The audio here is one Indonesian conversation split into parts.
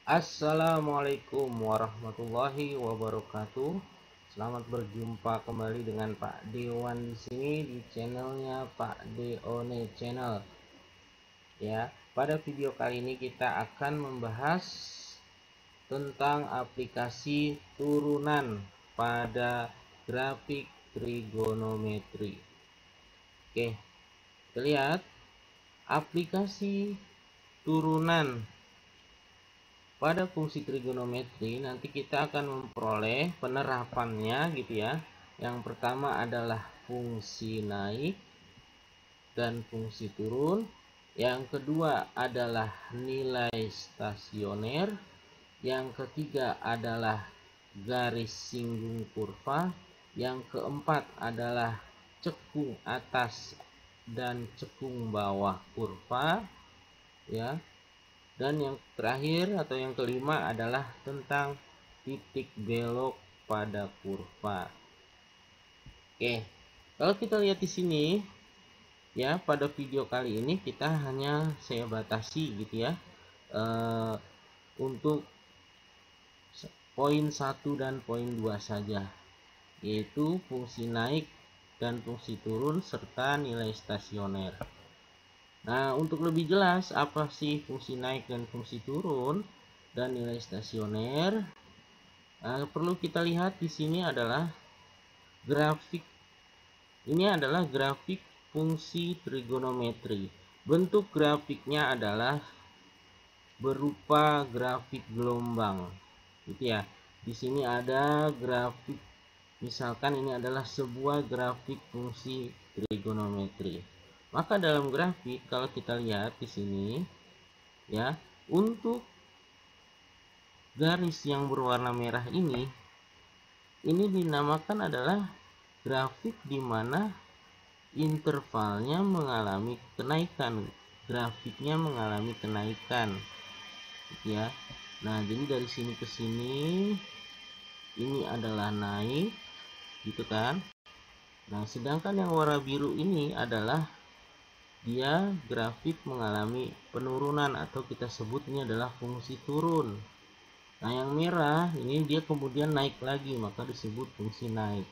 Assalamualaikum warahmatullahi wabarakatuh. Selamat berjumpa kembali dengan Pak Dewan di sini di channelnya Pak Deone Channel. Ya, pada video kali ini kita akan membahas tentang aplikasi turunan pada grafik trigonometri. Oke, kita lihat aplikasi turunan pada fungsi trigonometri. Nanti kita akan memperoleh penerapannya gitu ya. Yang pertama adalah fungsi naik dan fungsi turun. Yang kedua adalah nilai stasioner. Yang ketiga adalah garis singgung kurva. Yang keempat adalah cekung atas dan cekung bawah kurva ya. Dan yang terakhir atau yang kelima adalah tentang titik belok pada kurva. Oke, kalau kita lihat di sini ya, pada video kali ini kita hanya saya batasi gitu ya untuk poin 1 dan poin 2 saja, yaitu fungsi naik dan fungsi turun serta nilai stasioner. Nah, untuk lebih jelas apa sih fungsi naik dan fungsi turun dan nilai stasioner, perlu kita lihat di sini adalah grafik. Ini adalah grafik fungsi trigonometri. Bentuk grafiknya adalah berupa grafik gelombang, gitu ya. Di sini ada grafik, misalkan ini adalah sebuah grafik fungsi trigonometri. Maka dalam grafik kalau kita lihat di sini ya, untuk garis yang berwarna merah ini dinamakan adalah grafik di mana intervalnya mengalami kenaikan, grafiknya mengalami kenaikan gitu ya. Nah, jadi dari sini ke sini ini adalah naik gitu kan. Nah, sedangkan yang warna biru ini adalah dia grafik mengalami penurunan atau kita sebut ini adalah fungsi turun. Nah, yang merah ini dia kemudian naik lagi, maka disebut fungsi naik.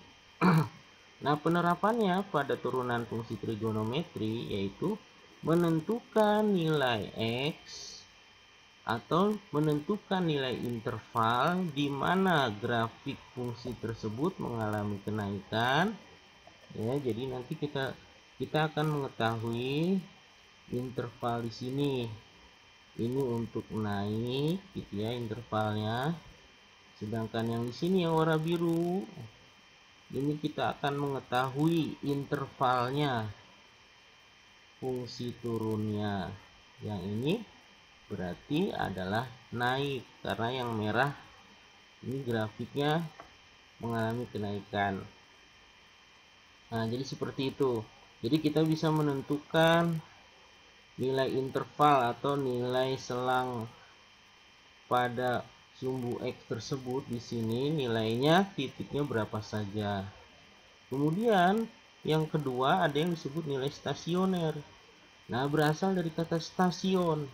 Nah, penerapannya pada turunan fungsi trigonometri yaitu menentukan nilai X atau menentukan nilai interval di mana grafik fungsi tersebut mengalami kenaikan. Ya, jadi nanti kita akan mengetahui interval di sini. Ini untuk naik gitu ya intervalnya. Sedangkan yang di sini yang warna biru ini kita akan mengetahui intervalnya, fungsi turunnya. Yang ini berarti adalah naik karena yang merah ini grafiknya mengalami kenaikan. Nah, jadi seperti itu. Jadi kita bisa menentukan nilai interval atau nilai selang pada sumbu X tersebut. Di sini nilainya titiknya berapa saja. Kemudian yang kedua ada yang disebut nilai stasioner. Nah, berasal dari kata stasiun.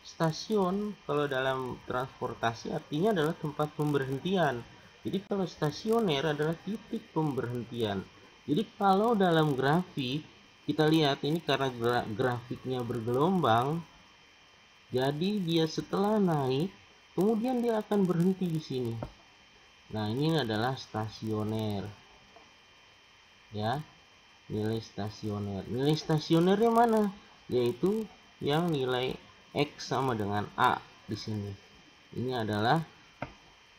Stasiun kalau dalam transportasi artinya adalah tempat pemberhentian. Jadi kalau stasioner adalah titik pemberhentian. Jadi kalau dalam grafik kita lihat ini karena grafiknya bergelombang, jadi dia setelah naik kemudian dia akan berhenti di sini. Nah, ini adalah stasioner. Ya, nilai stasioner. Nilai stasionernya mana? Yaitu yang nilai X sama dengan A di sini. Ini adalah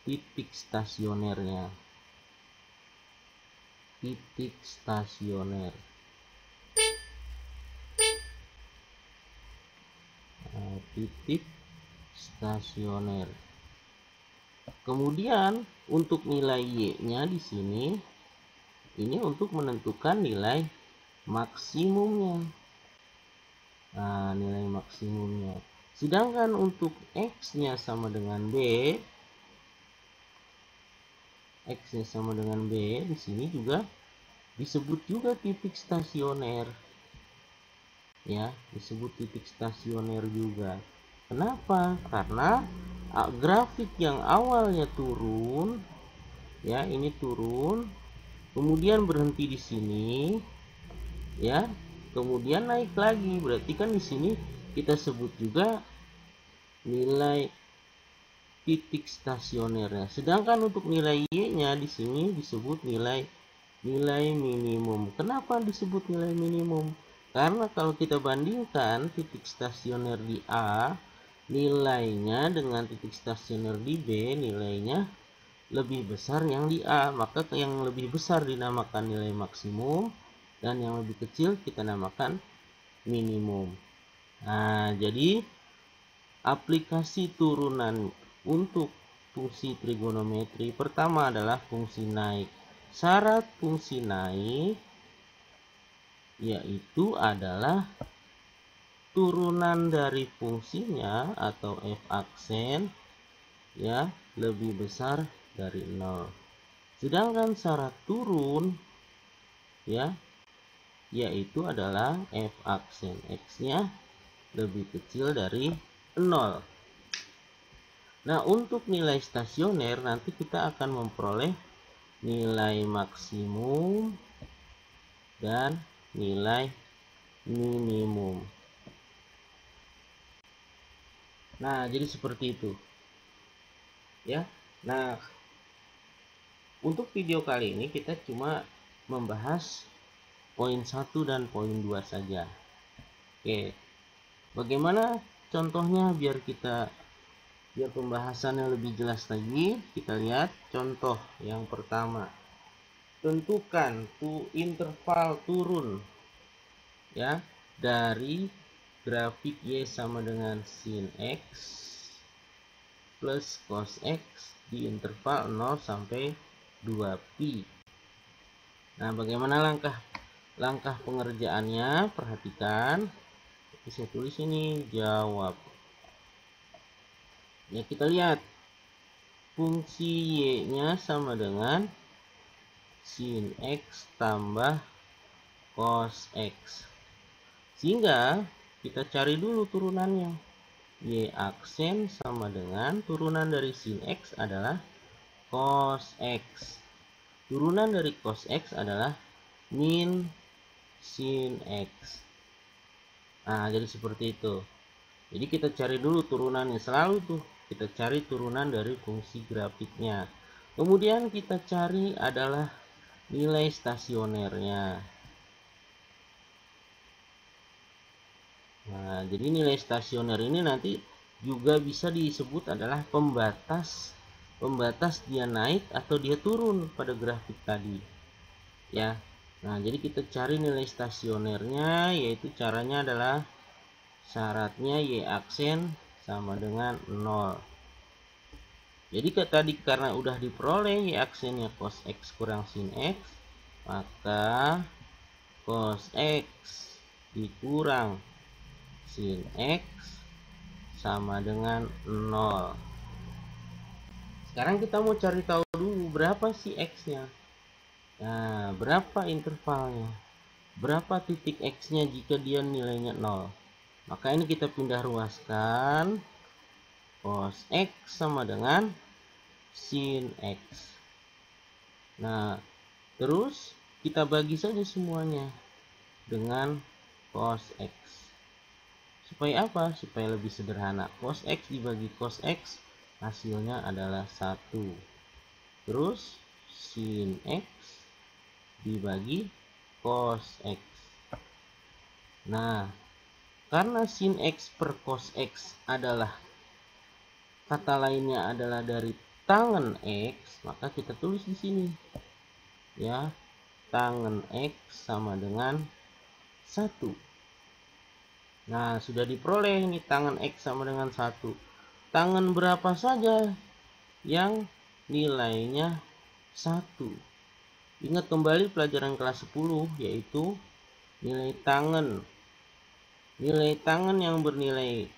titik stasionernya. Titik stasioner. Nah, titik stasioner. Kemudian untuk nilai Y-nya di sini ini untuk menentukan nilai maksimumnya. Nah, nilai maksimumnya. Sedangkan untuk X-nya sama dengan B, X-nya sama dengan B, di sini juga disebut juga titik stasioner. Ya, disebut titik stasioner juga. Kenapa? Karena grafik yang awalnya turun, ya ini turun, kemudian berhenti di sini, ya, kemudian naik lagi, berarti kan di sini kita sebut juga nilai titik stasionernya. Sedangkan untuk nilai Y-nya di sini disebut nilai minimum. Kenapa disebut nilai minimum? Karena kalau kita bandingkan titik stasioner di A, nilainya dengan titik stasioner di B, nilainya lebih besar yang di A. Maka yang lebih besar dinamakan nilai maksimum, dan yang lebih kecil kita namakan minimum. Nah, jadi aplikasi turunan untuk fungsi trigonometri pertama adalah fungsi naik. Syarat fungsi naik yaitu adalah turunan dari fungsinya atau f aksen ya lebih besar dari 0. Sedangkan syarat turun ya yaitu adalah f aksen x-nya lebih kecil dari 0. Nah, untuk nilai stasioner nanti kita akan memperoleh nilai maksimum dan nilai minimum. Nah, jadi seperti itu. Ya. Nah, untuk video kali ini kita cuma membahas poin 1 dan poin 2 saja. Oke. Bagaimana contohnya biar pembahasannya lebih jelas lagi? Kita lihat contoh yang pertama. Tentukan interval turun ya dari grafik Y sama dengan sin X plus cos X di interval 0 sampai 2pi. Nah, bagaimana langkah pengerjaannya? Perhatikan. Saya tulis ini jawab. Ya, kita lihat fungsi Y-nya sama dengan sin X tambah cos X. Sehingga kita cari dulu turunannya. Y aksen sama dengan turunan dari sin X adalah cos X. Turunan dari cos X adalah min sin X. Nah, jadi seperti itu. Jadi kita cari dulu turunannya. Selalu tuh kita cari turunan dari fungsi grafiknya. Kemudian kita cari adalah nilai stasionernya. Nah, jadi nilai stasioner ini nanti juga bisa disebut adalah pembatas dia naik atau dia turun pada grafik tadi. Ya. Nah, jadi kita cari nilai stasionernya, yaitu caranya adalah syaratnya Y aksen sama dengan 0. Jadi tadi karena udah diperoleh Y aksennya cos X kurang sin X, maka cos X dikurang sin X sama dengan 0. Sekarang kita mau cari tahu dulu berapa sih X-nya. Nah, berapa intervalnya? Berapa titik X-nya jika dia nilainya 0? Maka ini kita pindah ruaskan. Cos X sama dengan sin X. Nah, terus kita bagi saja semuanya dengan cos X. Supaya apa? Supaya lebih sederhana. Cos X dibagi cos X hasilnya adalah 1. Terus sin X dibagi cos X. Nah, karena sin X per cos X adalah kata lainnya adalah dari tangen X, maka kita tulis di sini. Ya, tangen X sama dengan 1. Nah, sudah diperoleh ini tangen X sama dengan 1. Tangen berapa saja yang nilainya 1? Ingat kembali pelajaran kelas 10, yaitu nilai tangen. Nilai tangen yang bernilai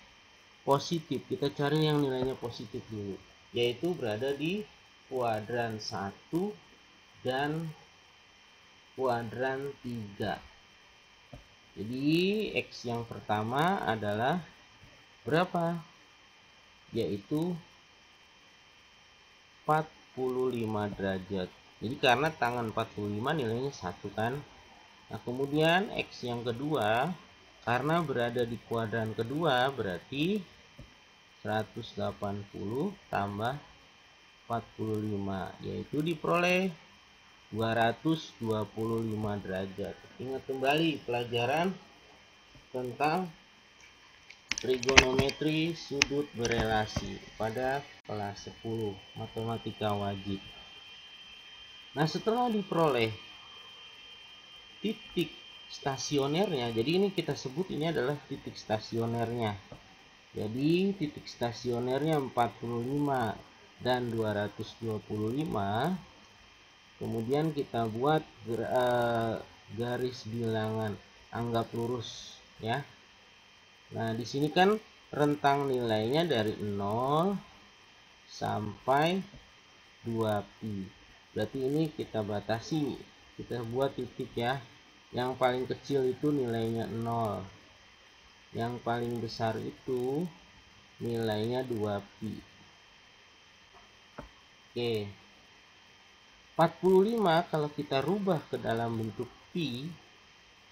positif, kita cari yang nilainya positif dulu, yaitu berada di kuadran 1 dan kuadran 3. Jadi X yang pertama adalah berapa? Yaitu 45 derajat. Jadi karena tangan 45 nilainya 1 kan. Nah, kemudian X yang kedua, karena berada di kuadran kedua, berarti 180 tambah 45, yaitu diperoleh 225 derajat. Ingat kembali pelajaran tentang trigonometri sudut berelasi pada kelas 10 matematika wajib. Nah, setelah diperoleh titik stasionernya, jadi ini kita sebut ini adalah titik stasionernya. Jadi titik stasionernya 45 dan 225. Kemudian kita buat garis bilangan, anggap lurus ya. Nah, di sini kan rentang nilainya dari 0 sampai 2pi. Berarti ini kita batasi, kita buat titik ya. Yang paling kecil itu nilainya 0. Yang paling besar itu nilainya 2pi. Oke. 45 kalau kita rubah ke dalam bentuk pi,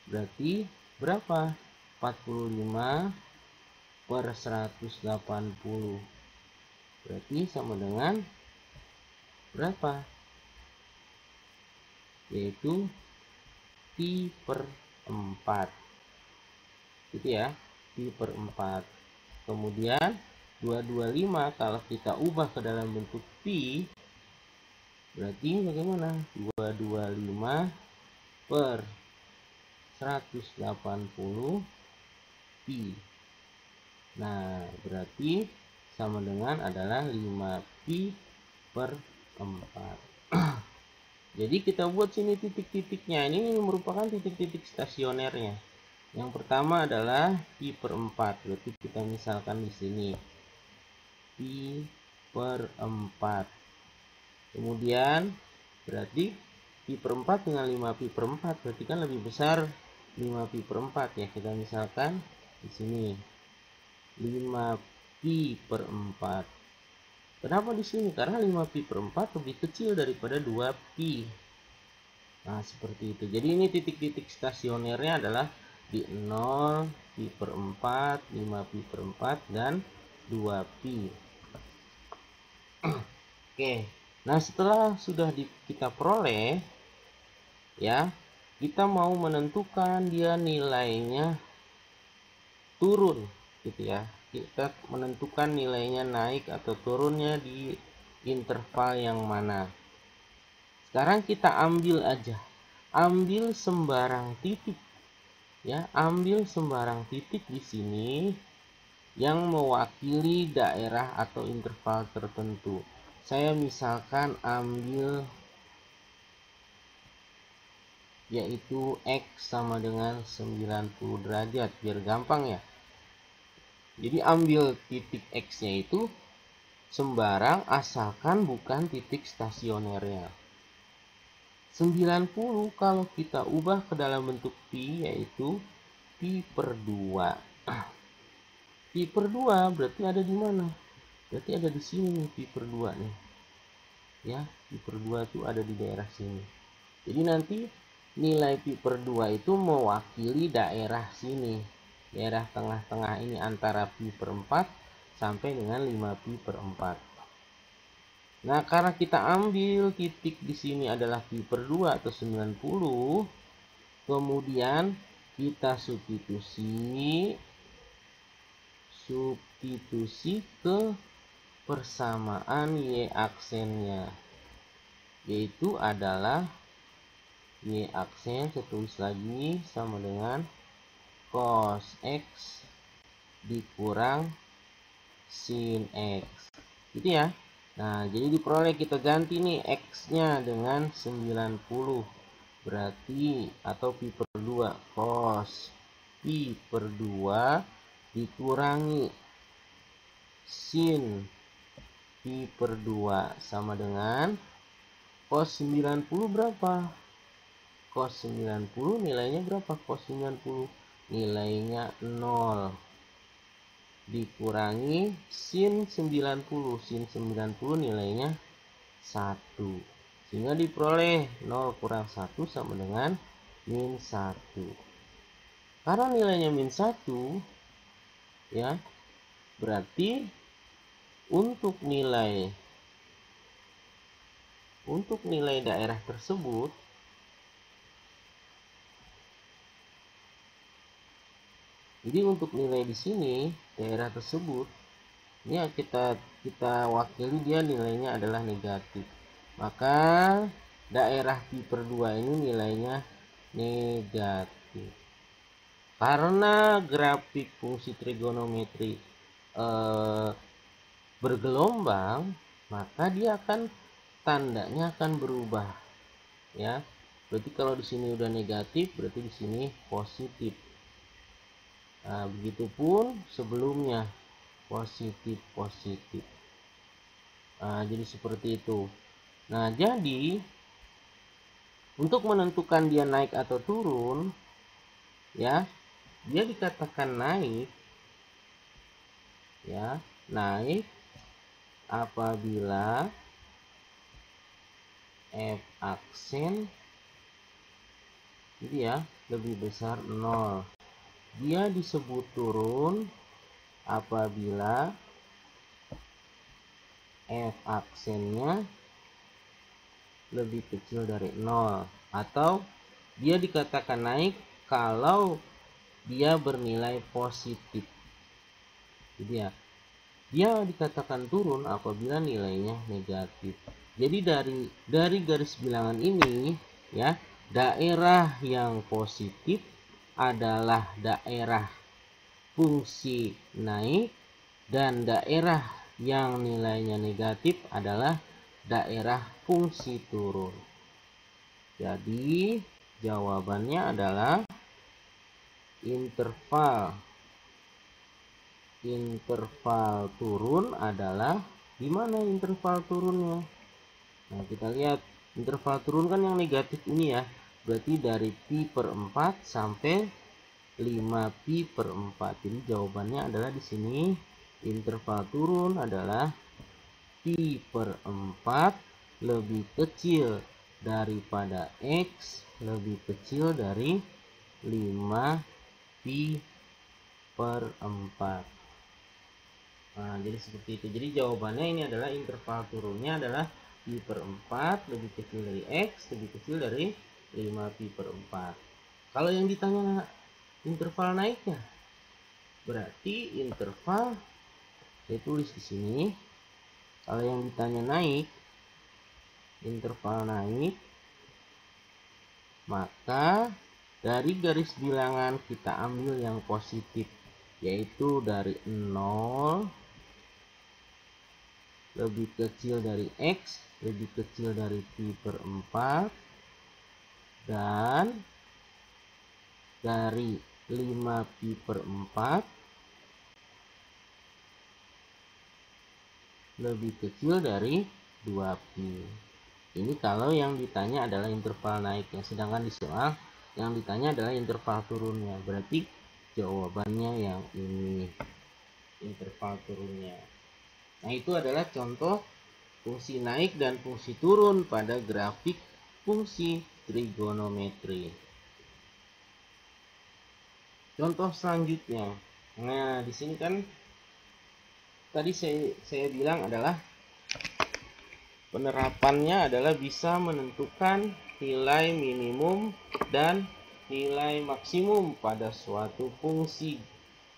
berarti berapa? 45 per 180. Berarti sama dengan berapa? Yaitu pi per 4. Gitu ya, pi per 4. Kemudian 225 kalau kita ubah ke dalam bentuk pi, berarti bagaimana? 225 per 180 pi. Nah, berarti sama dengan adalah 5 pi per 4. Jadi kita buat sini titik-titiknya. Ini merupakan titik-titik stasionernya. Yang pertama adalah pi per 4. Berarti kita misalkan di sini pi per 4. Kemudian berarti pi per 4 dengan 5 pi per 4 berarti kan lebih besar 5 pi per 4 ya. Kita misalkan di sini 5 pi per 4. Kenapa di sini? Karena 5 pi per 4 lebih kecil daripada 2 pi. Nah, seperti itu. Jadi ini titik-titik stasionernya adalah di 0, pi per 4, 5 pi per 4, dan 2 pi. Oke. Nah, setelah sudah kita peroleh, ya, kita mau menentukan dia nilainya turun, gitu ya. Kita menentukan nilainya naik atau turunnya di interval yang mana. Sekarang kita ambil aja, ambil sembarang titik ya, ambil sembarang titik di sini yang mewakili daerah atau interval tertentu. Saya misalkan ambil yaitu X sama dengan 90 derajat biar gampang ya. Jadi ambil titik X-nya itu sembarang asalkan bukan titik stasionernya. 90 kalau kita ubah ke dalam bentuk pi yaitu pi per 2. Pi per 2 berarti ada di mana? Berarti ada di sini nih pi per 2 nih. Ya, pi per 2 itu ada di daerah sini. Jadi nanti nilai pi per 2 itu mewakili daerah sini. Daerah tengah-tengah ini antara pi per 4 sampai dengan 5 pi per 4. Nah, karena kita ambil titik di sini adalah pi per 2 atau 90, kemudian kita substitusi ke persamaan y aksennya, yaitu adalah y aksen, saya tulis lagi, sama dengan cos X dikurang sin X, gitu ya. Nah, jadi diperoleh, kita ganti nih X-nya dengan 90. Berarti atau pi per 2 cos pi per 2 dikurangi sin pi per 2 sama dengan cos 90 berapa? Cos 90 nilainya berapa? Cos 90 nilainya 0 dikurangi sin 90. Sin 90 nilainya 1. Sehingga diperoleh 0 kurang 1 sama dengan min 1. Karena nilainya min 1, ya, berarti untuk nilai daerah tersebut, jadi untuk nilai di sini daerah tersebut, ini kita wakili dia nilainya adalah negatif. Maka daerah pi per 2 ini nilainya negatif. Karena grafik fungsi trigonometri bergelombang, maka dia tandanya akan berubah, ya. Berarti kalau di sini udah negatif, berarti di sini positif. Nah, begitupun sebelumnya positif. Nah, jadi seperti itu. Nah, jadi untuk menentukan dia naik atau turun, ya, dia dikatakan naik, ya, naik apabila f aksen ini ya lebih besar 0. Dia disebut turun apabila f aksennya lebih kecil dari 0, atau dia dikatakan naik kalau dia bernilai positif. Jadi ya, dia dikatakan turun apabila nilainya negatif. Jadi dari garis bilangan ini, ya, daerah yang positif adalah daerah fungsi naik, dan daerah yang nilainya negatif adalah daerah fungsi turun. Jadi jawabannya adalah interval turun adalah di mana interval turunnya. Nah, kita lihat interval turun kan yang negatif ini ya. Berarti dari pi per 4 sampai 5 pi per 4. Jadi jawabannya adalah di sini interval turun adalah pi per 4 lebih kecil daripada x lebih kecil dari 5 pi per 4. Nah, jadi seperti itu. Jadi jawabannya ini adalah interval turunnya adalah pi per 4 lebih kecil dari x lebih kecil dari 5 pi per 4. Kalau yang ditanya interval naiknya, berarti interval saya tulis di sini. Kalau yang ditanya naik, interval naik, maka dari garis bilangan kita ambil yang positif, yaitu dari 0 lebih kecil dari x lebih kecil dari pi per 4, dan dari 5 pi per 4 lebih kecil dari 2 pi. Ini kalau yang ditanya adalah interval naiknya, sedangkan di soal yang ditanya adalah interval turunnya. Berarti jawabannya yang ini, interval turunnya. Nah, itu adalah contoh fungsi naik dan fungsi turun pada grafik fungsi trigonometri. Contoh selanjutnya. Nah, di sini kan tadi saya bilang adalah penerapannya adalah bisa menentukan nilai minimum dan nilai maksimum pada suatu fungsi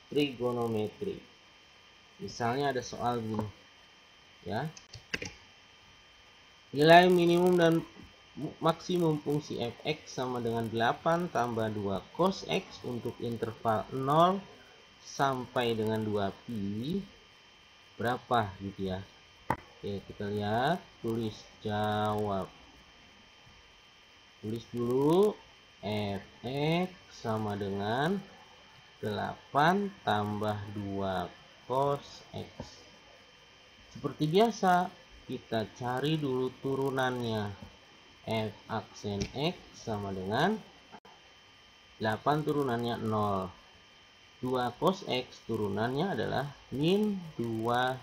trigonometri. Misalnya ada soal gini, ya. Nilai minimum dan maksimum fungsi fx sama dengan 8 tambah 2 cos x untuk interval 0 sampai dengan 2 pi berapa gitu ya. Oke, kita lihat, tulis jawab. Tulis dulu fx sama dengan 8 tambah 2 cos x. Seperti biasa, kita cari dulu turunannya. F aksen x sama dengan 8 turunannya 0. 2 cos x turunannya adalah min 2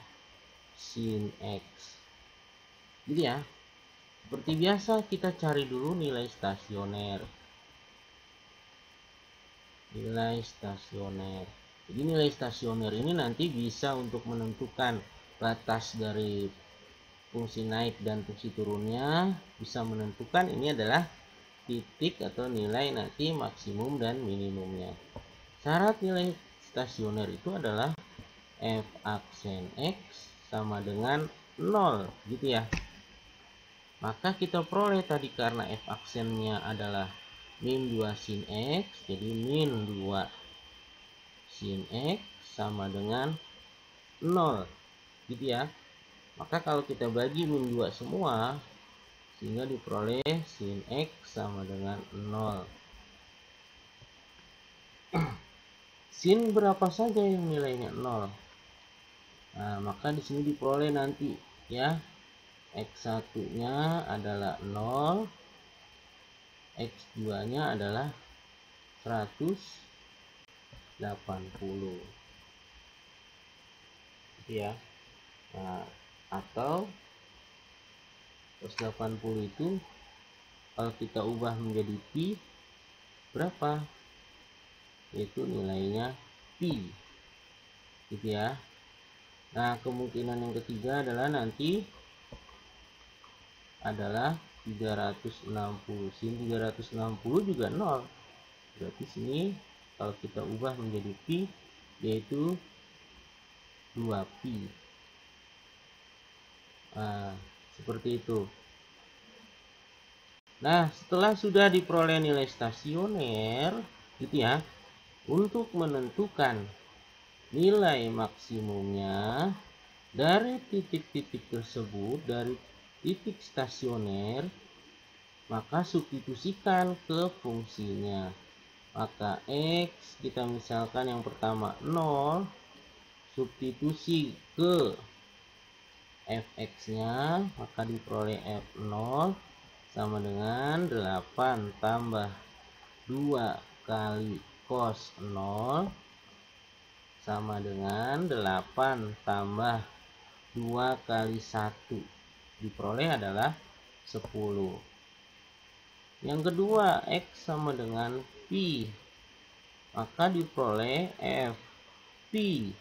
sin x. Jadi ya, seperti biasa kita cari dulu nilai stasioner. Nilai stasioner. Jadi nilai stasioner ini nanti bisa untuk menentukan batas dari fungsi naik dan fungsi turunnya, bisa menentukan ini adalah titik atau nilai nanti maksimum dan minimumnya. Syarat nilai stasioner itu adalah f aksen x sama dengan 0 gitu ya. Maka kita peroleh tadi karena f aksennya adalah min 2 sin x, jadi min 2 sin x sama dengan 0 gitu ya. Maka kalau kita bagi min 2 semua, sehingga diperoleh sin x sama dengan 0. Sin berapa saja yang nilainya 0? Nah, maka di sini diperoleh nanti ya. X1-nya adalah 0, X2-nya adalah 180. Gitu ya. Nah, atau 180 itu kalau kita ubah menjadi pi berapa? Yaitu nilainya pi. Gitu ya. Nah, kemungkinan yang ketiga adalah nanti adalah 360. Sin 360 juga 0. Berarti sini kalau kita ubah menjadi pi yaitu 2 pi. Nah, seperti itu. Nah, setelah sudah diperoleh nilai stasioner gitu ya, untuk menentukan nilai maksimumnya dari titik-titik tersebut, dari titik stasioner, maka substitusikan ke fungsinya. Maka x kita misalkan yang pertama 0, substitusi ke fx-nya, maka diperoleh f0 sama dengan 8 tambah 2 kali cos 0 sama dengan 8 tambah 2 kali 1, diperoleh adalah 10. Yang kedua, x sama dengan pi, maka diperoleh f pi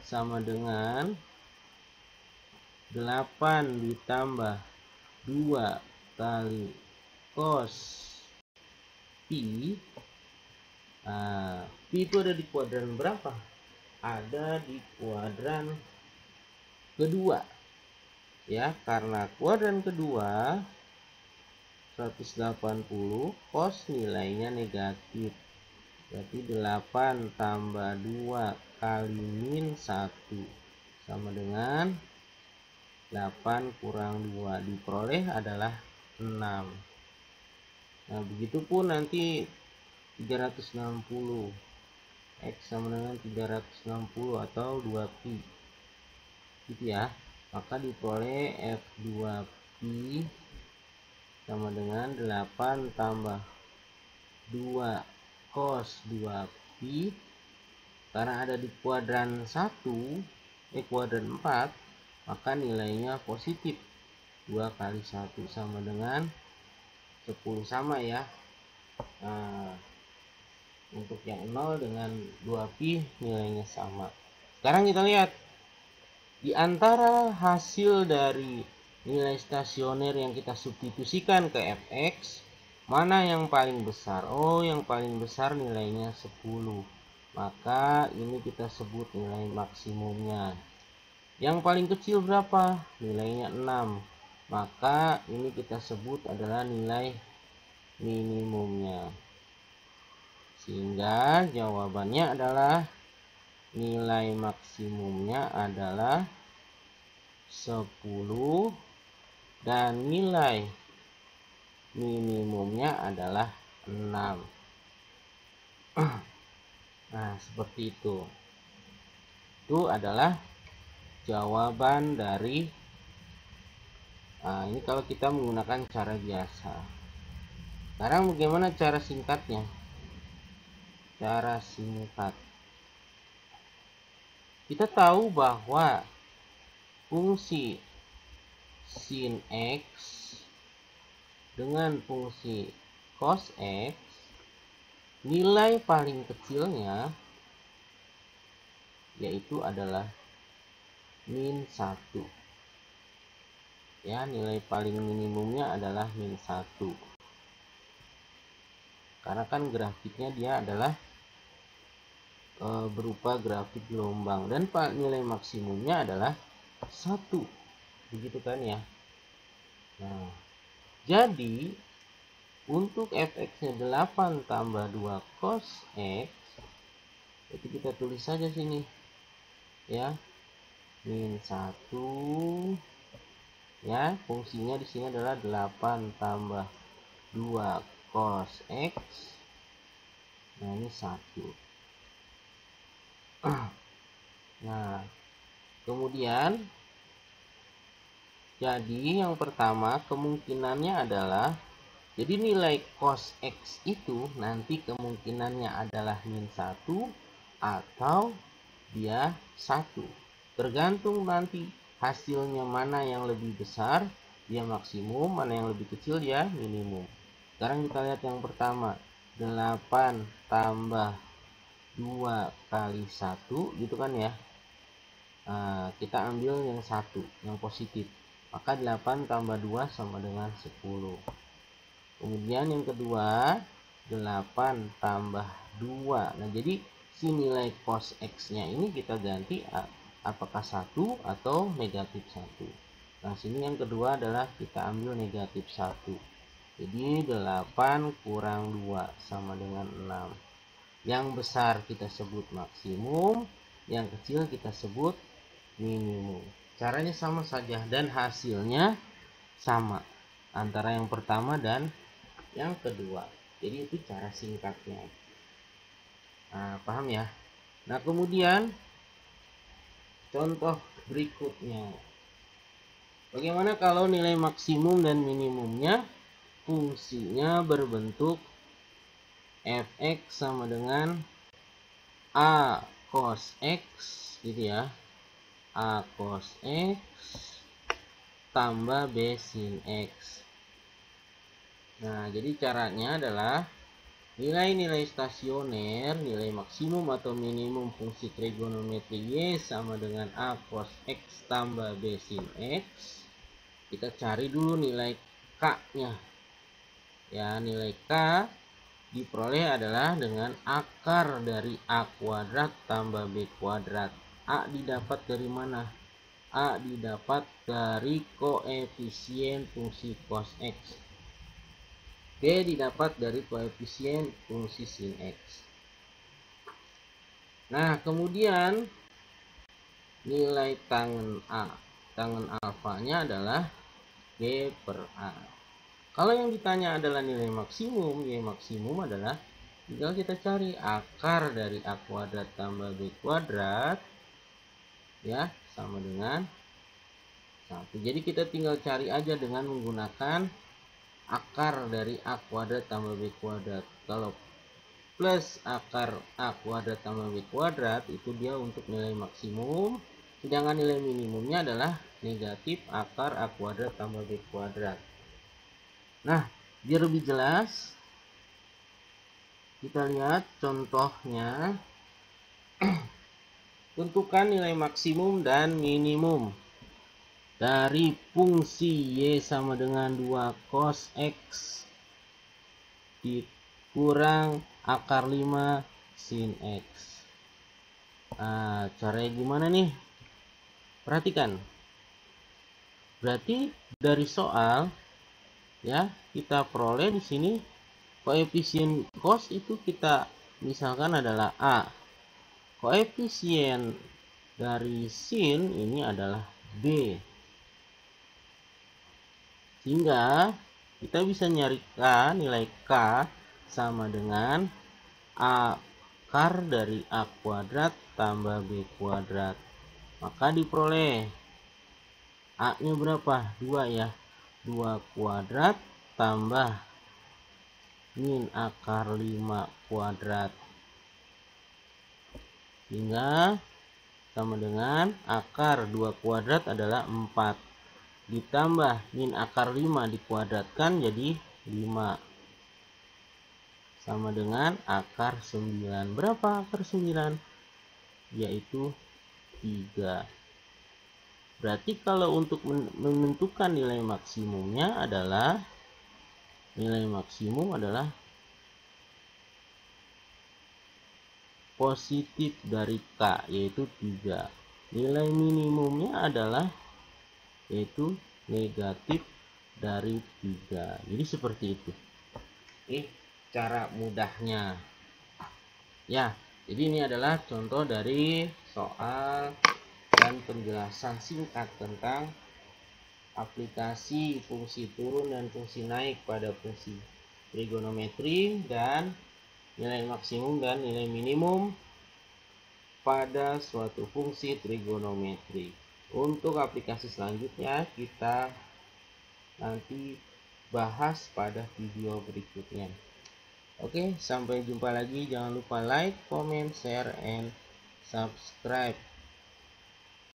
sama dengan 8 ditambah 2 kali cos pi. Nah, pi itu ada di kuadran berapa? Ada di kuadran kedua ya, karena kuadran kedua 180 cos nilainya negatif, berarti 8 tambah 2 kali min 1 sama dengan 8 kurang 2, diperoleh adalah 6. Nah, begitupun nanti 360, x sama dengan 360 atau 2 pi gitu ya, maka diperoleh f2 pi sama dengan 8 tambah 2 cos 2 pi, karena ada di kuadran 1 kuadran 4, maka nilainya positif, 2 kali 1 sama dengan 10 sama ya. Nah, untuk yang 0 dengan 2 pi nilainya sama. Sekarang kita lihat di antara hasil dari nilai stasioner yang kita substitusikan ke fx, mana yang paling besar? Oh, yang paling besar nilainya 10. Maka ini kita sebut nilai maksimumnya. Yang paling kecil berapa? Nilainya 6. Maka ini kita sebut adalah nilai minimumnya. Sehingga jawabannya adalah nilai maksimumnya adalah 10 dan nilai minimumnya adalah 6. Nah, seperti itu. Itu adalah jawaban dari ini kalau kita menggunakan cara biasa. Sekarang bagaimana cara singkatnya? Cara singkat. Kita tahu bahwa fungsi sin X dengan fungsi cos X, nilai paling kecilnya yaitu adalah min 1. Ya, nilai paling minimumnya adalah min 1. Karena kan grafiknya dia adalah berupa grafik gelombang, dan nilai maksimumnya adalah 1. Begitu kan ya. Nah, jadi untuk fx-nya 8 tambah 2 cos X, itu kita tulis saja sini ya, min 1 ya, fungsinya di sini adalah 8 tambah 2 cos X. Nah, ini 1. Nah, kemudian jadi yang pertama kemungkinannya adalah, jadi nilai cos X itu nanti kemungkinannya adalah min 1 atau dia 1. Tergantung nanti hasilnya mana yang lebih besar, dia maksimum, mana yang lebih kecil, dia minimum. Sekarang kita lihat yang pertama, 8 tambah 2 kali 1 gitu kan ya. Nah, kita ambil yang 1, yang positif. Maka 8 tambah 2 sama dengan 10. Kemudian yang kedua, 8 tambah 2. Nah, jadi si nilai cos X-nya ini kita ganti apakah 1 atau negatif 1. Nah, sini yang kedua adalah kita ambil negatif 1. Jadi 8 kurang 2 sama dengan 6. Yang besar kita sebut maksimum, yang kecil kita sebut minimum. Caranya sama saja dan hasilnya sama antara yang pertama dan yang kedua. Jadi itu cara singkatnya. Nah, paham ya? Nah, kemudian contoh berikutnya. Bagaimana kalau nilai maksimum dan minimumnya fungsinya berbentuk fx sama dengan a cos x gitu ya. A cos x tambah b sin x. Nah, jadi caranya adalah nilai-nilai stasioner, nilai maksimum atau minimum fungsi trigonometri y sama dengan a cos x tambah b sin x. Kita cari dulu nilai k-nya. Ya, nilai k diperoleh adalah dengan akar dari a kuadrat tambah b kuadrat. A didapat dari mana? A didapat dari koefisien fungsi cos X. B didapat dari koefisien fungsi sin X. Nah, kemudian nilai tangen A. Tangen alfanya adalah B per A. Kalau yang ditanya adalah nilai maksimum, Y maksimum adalah tinggal kita cari akar dari A kuadrat tambah B kuadrat ya, sama dengan 1. Jadi kita tinggal cari aja dengan menggunakan akar dari A kuadrat tambah B kuadrat. Kalau plus akar A kuadrat tambah B kuadrat itu dia untuk nilai maksimum, sedangkan nilai minimumnya adalah negatif akar A kuadrat tambah B kuadrat. Nah, biar lebih jelas kita lihat contohnya. Tentukan nilai maksimum dan minimum dari fungsi Y sama dengan 2 cos X dikurang akar 5 sin X. Nah, caranya gimana nih? Perhatikan. Berarti dari soal ya, kita peroleh di sini koefisien cos itu kita misalkan adalah A. Koefisien dari sin ini adalah B. Sehingga kita bisa nyari K, nilai K sama dengan akar dari A kuadrat tambah B kuadrat. Maka diperoleh A-nya berapa? 2 ya. 2 kuadrat tambah min akar 5 kuadrat. Sehingga sama dengan akar 2 kuadrat adalah 4. ditambah min akar 5 dikuadratkan jadi 5 sama dengan akar 9. Berapa akar 9? Yaitu 3. Berarti kalau untuk menentukan nilai maksimumnya adalah positif dari K, yaitu 3. Nilai minimumnya adalah yaitu negatif dari 3. Jadi seperti itu. Oke, cara mudahnya. Ya, jadi ini adalah contoh dari soal dan penjelasan singkat tentang aplikasi fungsi turun dan fungsi naik pada fungsi trigonometri dan nilai maksimum dan nilai minimum pada suatu fungsi trigonometri. Untuk aplikasi selanjutnya kita nanti bahas pada video berikutnya. Oke, sampai jumpa lagi. Jangan lupa like, comment, share, and subscribe.